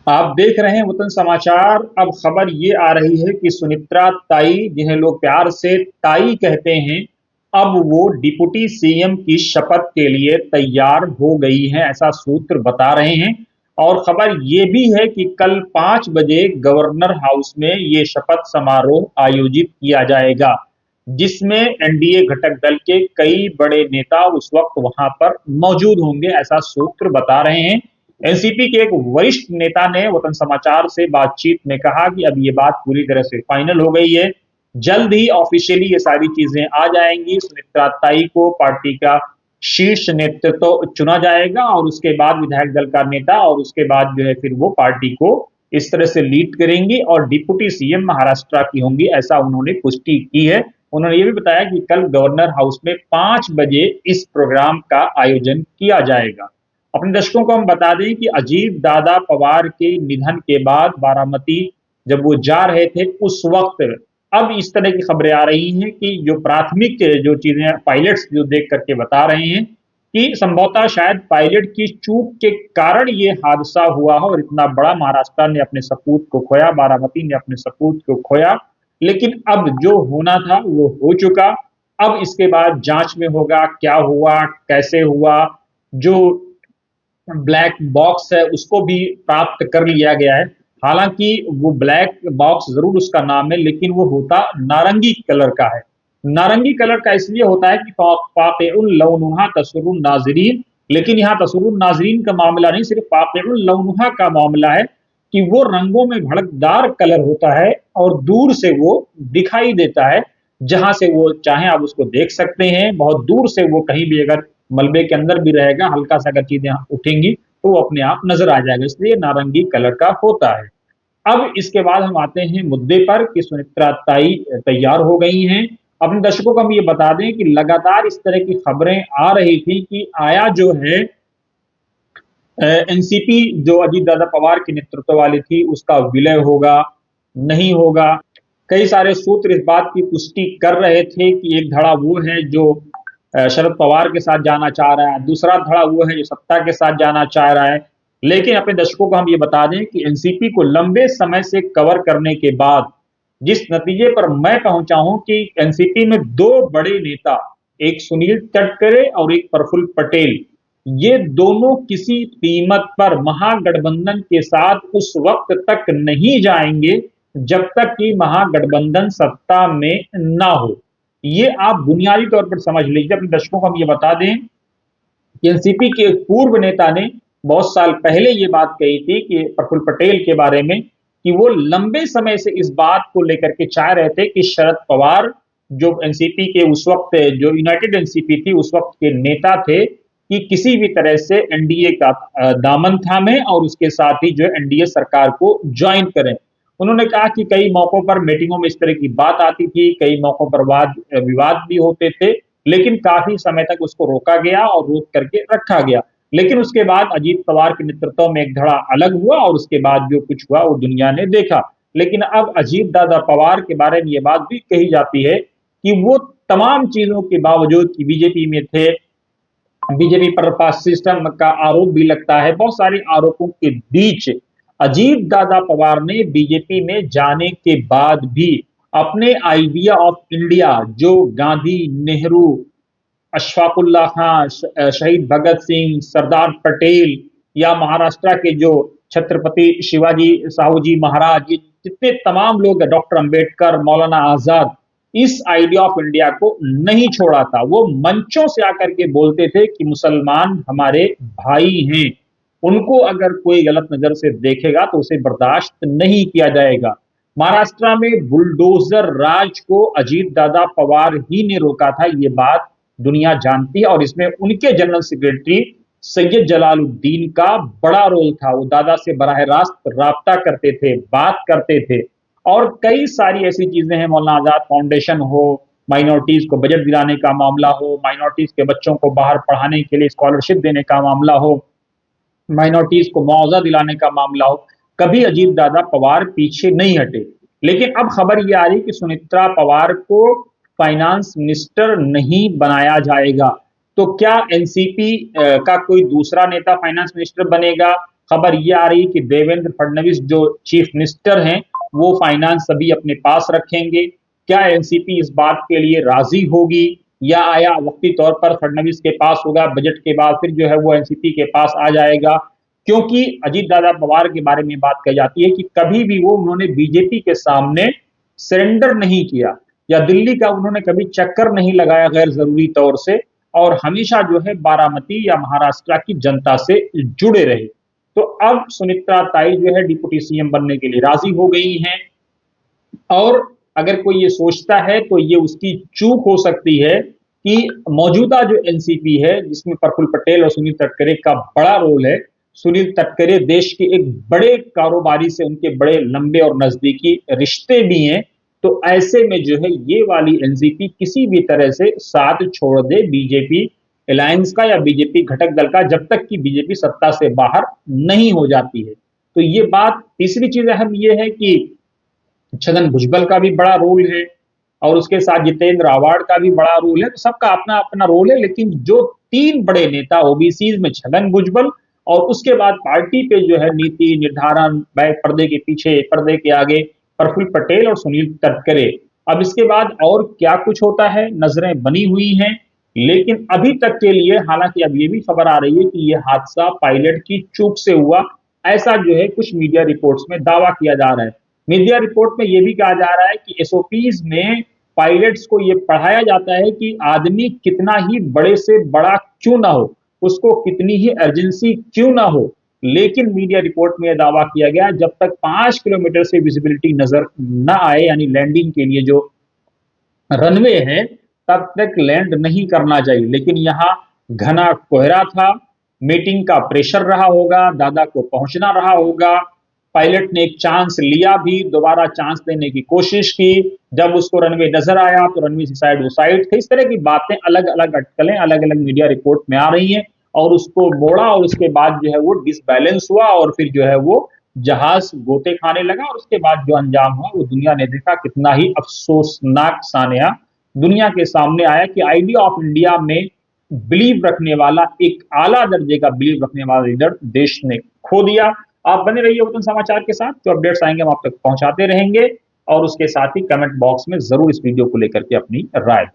आप देख रहे हैं वतन समाचार। अब खबर ये आ रही है कि सुनित्रा ताई, जिन्हें लोग प्यार से ताई कहते हैं, अब वो डिप्टी सीएम की शपथ के लिए तैयार हो गई हैं, ऐसा सूत्र बता रहे हैं। और खबर ये भी है कि कल 5 बजे गवर्नर हाउस में ये शपथ समारोह आयोजित किया जाएगा, जिसमें एनडीए घटक दल के कई बड़े नेता उस वक्त वहां पर मौजूद होंगे, ऐसा सूत्र बता रहे हैं। एनसीपी के एक वरिष्ठ नेता ने वतन समाचार से बातचीत में कहा कि अब ये बात पूरी तरह से फाइनल हो गई है, जल्द ही ऑफिशियली ये सारी चीजें आ जाएंगी। सुमित्रा ताई को पार्टी का शीर्ष नेतृत्व तो चुना जाएगा और उसके बाद विधायक दल का नेता, और उसके बाद जो है फिर वो पार्टी को इस तरह से लीड करेंगी और डिप्टी सीएम महाराष्ट्र की होंगी, ऐसा उन्होंने पुष्टि की है। उन्होंने ये भी बताया कि कल गवर्नर हाउस में 5 बजे इस प्रोग्राम का आयोजन किया जाएगा। अपने दर्शकों को हम बता दें कि अजीत दादा पवार के निधन के बाद बारामती जब वो जा रहे थे उस वक्त अब इस तरह की खबरें आ रही हैं कि जो प्राथमिक जो चीजें पायलट्स जो देख करके बता रहे हैं कि संभवतः शायद पायलट की चूक के कारण ये हादसा हुआ हो और इतना बड़ा महाराष्ट्र ने अपने सपूत को खोया, बारामती ने अपने सपूत को खोया। लेकिन अब जो होना था वो हो चुका। अब इसके बाद जांच में होगा क्या हुआ, कैसे हुआ। जो ब्लैक बॉक्स है उसको भी प्राप्त कर लिया गया है। हालांकि वो ब्लैक बॉक्स जरूर उसका नाम है, लेकिन वो होता नारंगी कलर का है। नारंगी कलर का इसलिए होता है कि फाक़िउल लौनुहा तसुरुन नाज़रीन, लेकिन यहाँ तसुरुन नाज़रीन का मामला नहीं, सिर्फ फाक़िउल लौनुहा का मामला है कि वो रंगों में भड़कदार कलर होता है और दूर से वो दिखाई देता है। जहां से वो चाहे आप उसको देख सकते हैं, बहुत दूर से वो कहीं भी अगर मलबे के अंदर भी रहेगा, हल्का सा अगर चीजें उठेंगी तो वो अपने आप नजर आ जाएगा, इसलिए नारंगी कलर का होता है। अब इसके बाद हम आते हैं मुद्दे पर कि सुनित्रा ताई तैयार हो गई हैं। अपने दर्शकों को हम ये बता दें कि लगातार इस तरह की खबरें आ रही थी कि आया जो है एनसीपी जो अजीत दादा पवार के नेतृत्व वाली थी उसका विलय होगा, नहीं होगा। कई सारे सूत्र इस बात की पुष्टि कर रहे थे कि एक धड़ा वो है जो शरद पवार के साथ जाना चाह रहा है, दूसरा धड़ा वो है जो सत्ता के साथ जाना चाह रहा है। लेकिन अपने दर्शकों को हम ये बता दें कि एनसीपी को लंबे समय से कवर करने के बाद जिस नतीजे पर मैं पहुंचा हूं कि एनसीपी में दो बड़े नेता, एक सुनील तटकरे और एक प्रफुल्ल पटेल, ये दोनों किसी कीमत पर महागठबंधन के साथ उस वक्त तक नहीं जाएंगे जब तक कि महागठबंधन सत्ता में ना हो। ये आप बुनियादी तौर पर समझ लीजिए। अपने दर्शकों को हम ये बता दें कि एनसीपी के एक पूर्व नेता ने बहुत साल पहले ये बात कही थी कि प्रफुल्ल पटेल के बारे में कि वो लंबे समय से इस बात को लेकर के चाह रहे थे कि शरद पवार जो एनसीपी के उस वक्त जो यूनाइटेड एनसीपी थी उस वक्त के नेता थे कि किसी भी तरह से एनडीए का दामन थामे और उसके साथ ही जो एनडीए सरकार को ज्वाइन करें। उन्होंने कहा कि कई मौकों पर मीटिंगों में इस तरह की बात आती थी, कई मौकों पर वाद विवाद भी होते थे, लेकिन काफी समय तक उसको रोका गया और रोक करके रखा गया। लेकिन उसके बाद अजीत पवार के नेतृत्व में एक धड़ा अलग हुआ और उसके बाद जो कुछ हुआ वो दुनिया ने देखा। लेकिन अब अजीत दादा पवार के बारे में ये बात भी कही जाती है कि वो तमाम चीजों के बावजूद कि बीजेपी में थे, बीजेपी पर कास्ट सिस्टम का आरोप भी लगता है, बहुत सारे आरोपों के बीच अजीत दादा पवार ने बीजेपी में जाने के बाद भी अपने आइडिया ऑफ इंडिया जो गांधी, नेहरू, अशफाकुल्ला खां, शहीद भगत सिंह, सरदार पटेल या महाराष्ट्र के जो छत्रपति शिवाजी साहू जी महाराज, ये जितने तमाम लोग, डॉक्टर अंबेडकर, मौलाना आजाद, इस आइडिया ऑफ इंडिया को नहीं छोड़ा था। वो मंचों से आकर के बोलते थे कि मुसलमान हमारे भाई हैं, उनको अगर कोई गलत नजर से देखेगा तो उसे बर्दाश्त नहीं किया जाएगा। महाराष्ट्र में बुलडोजर राज को अजीत दादा पवार ही ने रोका था, ये बात दुनिया जानती है और इसमें उनके जनरल सेक्रेटरी सैयद जलालुद्दीन का बड़ा रोल था। वो दादा से बराह रास्त राब्ता करते थे, बात करते थे और कई सारी ऐसी चीजें हैं, मौलाना आजाद फाउंडेशन हो, माइनॉरिटीज को बजट दिलाने का मामला हो, माइनॉरिटीज के बच्चों को बाहर पढ़ाने के लिए स्कॉलरशिप देने का मामला हो, माइनॉरिटीज को मुआवजा दिलाने का मामला हो, कभी अजीत दादा पवार पीछे नहीं हटे। लेकिन अब खबर यह आ रही कि सुनित्रा पवार को फाइनेंस मिनिस्टर नहीं बनाया जाएगा। तो क्या एनसीपी का कोई दूसरा नेता फाइनेंस मिनिस्टर बनेगा खबर ये आ रही है कि देवेंद्र फडणवीस जो चीफ मिनिस्टर हैं वो फाइनेंस सभी अपने पास रखेंगे। क्या एनसीपी इस बात के लिए राजी होगी या आया वक्ती तौर पर फडणवीस के पास होगा, बजट के बाद फिर जो है वो एनसीपी के पास आ जाएगा? क्योंकि अजीत दादा पवार के बारे में बात कही जाती है कि कभी भी वो उन्होंने बीजेपी के सामने सरेंडर नहीं किया या दिल्ली का उन्होंने कभी चक्कर नहीं लगाया गैर जरूरी तौर से, और हमेशा जो है बारामती या महाराष्ट्र की जनता से जुड़े रहे। तो अब सुनित्रा ताई जो है डिप्टी सीएम बनने के लिए राजी हो गई हैं, और अगर कोई ये सोचता है तो ये उसकी चूक हो सकती है कि मौजूदा जो एनसीपी है जिसमें प्रफुल्ल पटेल और सुनील तटकरे का बड़ा रोल है, सुनील तटकरे देश के एक बड़े कारोबारी से उनके बड़े लंबे और नजदीकी रिश्ते भी हैं, तो ऐसे में जो है ये वाली एनसीपी किसी भी तरह से साथ छोड़ दे बीजेपी अलायंस का या बीजेपी घटक दल का, जब तक कि बीजेपी सत्ता से बाहर नहीं हो जाती है। तो ये बात, तीसरी चीज अहम ये है कि छगन भुजबल का भी बड़ा रोल है और उसके साथ जितेंद्र आवाड़ का भी बड़ा रोल है, तो सबका अपना अपना रोल है। लेकिन जो तीन बड़े नेता ओबीसी में छगन भुजबल, और उसके बाद पार्टी पे जो है नीति निर्धारण बैक पर्दे के पीछे पर्दे के आगे प्रफुल्ल पटेल और सुनील तटकरे, अब इसके बाद और क्या कुछ होता है नजरें बनी हुई हैं। लेकिन अभी तक के लिए, हालांकि अब ये भी खबर आ रही है कि यह हादसा पायलट की चूक से हुआ, ऐसा जो है कुछ मीडिया रिपोर्ट्स में दावा किया जा रहा है। मीडिया रिपोर्ट में यह भी कहा जा रहा है कि एसओपीज में पायलट्स को यह पढ़ाया जाता है कि आदमी कितना ही बड़े से बड़ा क्यों ना हो, उसको कितनी ही अर्जेंसी क्यों ना हो, लेकिन मीडिया रिपोर्ट में यह दावा किया गया जब तक 5 किलोमीटर से विजिबिलिटी नजर न आए, यानी लैंडिंग के लिए जो रनवे है, तब तक लैंड नहीं करना चाहिए। लेकिन यहाँ घना कोहरा था, मीटिंग का प्रेशर रहा होगा, दादा को पहुंचना रहा होगा, पायलट ने एक चांस लिया भी, दोबारा चांस देने की कोशिश की, जब उसको रनवे नजर आया तो रनवे से साइड वो साइड थे। इस तरह की बातें, अलग अलग अटकलें अलग अलग मीडिया रिपोर्ट में आ रही हैं, और उसको मोड़ा और उसके बाद जो है वो डिसबैलेंस हुआ और फिर जो है वो जहाज गोते खाने लगा, और उसके बाद जो अंजाम हुआ वो दुनिया ने देखा। कितना ही अफसोसनाक सानिया दुनिया के सामने आया कि आइडिया ऑफ इंडिया में बिलीव रखने वाला, एक आला दर्जे का बिलीव रखने वाला लीडर देश ने खो दिया। आप बने रहिए वतन समाचार के साथ, जो अपडेट्स आएंगे हम आप तक पहुंचाते रहेंगे, और उसके साथ ही कमेंट बॉक्स में जरूर इस वीडियो को लेकर के अपनी राय